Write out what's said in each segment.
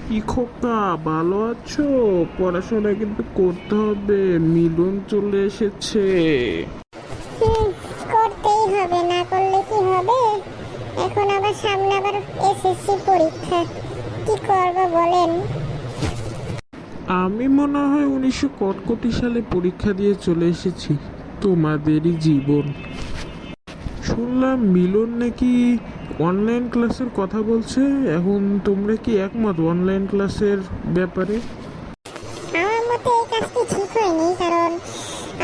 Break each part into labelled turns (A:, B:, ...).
A: কি খোকা, ভালো আছো? পড়াশোনা কিন্তু করতে হবে, মিলন চলে এসেছে।
B: হুম, করতেই হবে, না করলে কি হবে? এখন আবার সামনে আবার এসএসসি পরীক্ষা, কি করব বলেন?
A: আমি মনে হয় 1900 সালে পরীক্ষা দিয়ে চলে এসেছি। তোমাদেরই জীবন। শুনলাম মিলন নাকি অনলাইন ক্লাসের কথা বলছে। এখন তোমরা কি একমত অনলাইন ক্লাসের ব্যাপারে?
B: আমার মতে এই কাজটি ঠিক হয়নি, কারণ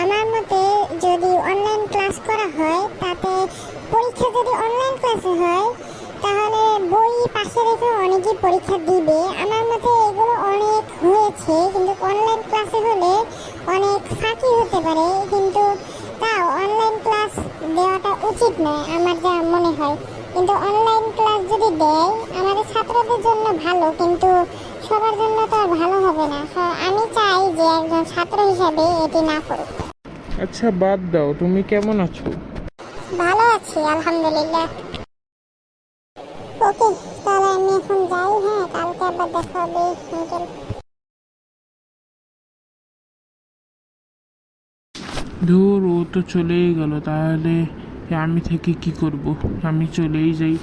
B: আমার মতে যদি অনলাইন ক্লাস করা হয়, তাতে পরীক্ষা যদি অনলাইন ক্লাসে হয়, তাহলে বই পাশে রেখে অনেকেই পরীক্ষা দিবে। আমার মতে এগুলো অনেক হয়েছে, কিন্তু অনলাইন ক্লাসে হলে অনেক ফাঁকি হতে পারে। কিন্তু তাও অনলাইন ক্লাস দেওয়াটা উচিত নয় আমার যা মনে হয়। কিন্তু অনলাইন ক্লাস যদি দেয় আমাদের ছাত্রদের জন্য ভালো, কিন্তু সবার জন্য তো আর ভালো হবে না। আমি চাই যে একজন ছাত্র হিসাবে এটি না করুক।
A: আচ্ছা বাদ দাও, তুমি কেমন আছো?
B: ভালো আছি আলহামদুলিল্লাহ। ওকে, তাহলে আমি এখন যাই। হ্যাঁ, কালকে আবার দেখা হবে আঙ্কেল।
A: ধুর, ও তো চলেই গেল, তাহলে আমি থেকে কি করব? আমি চলেই যাই।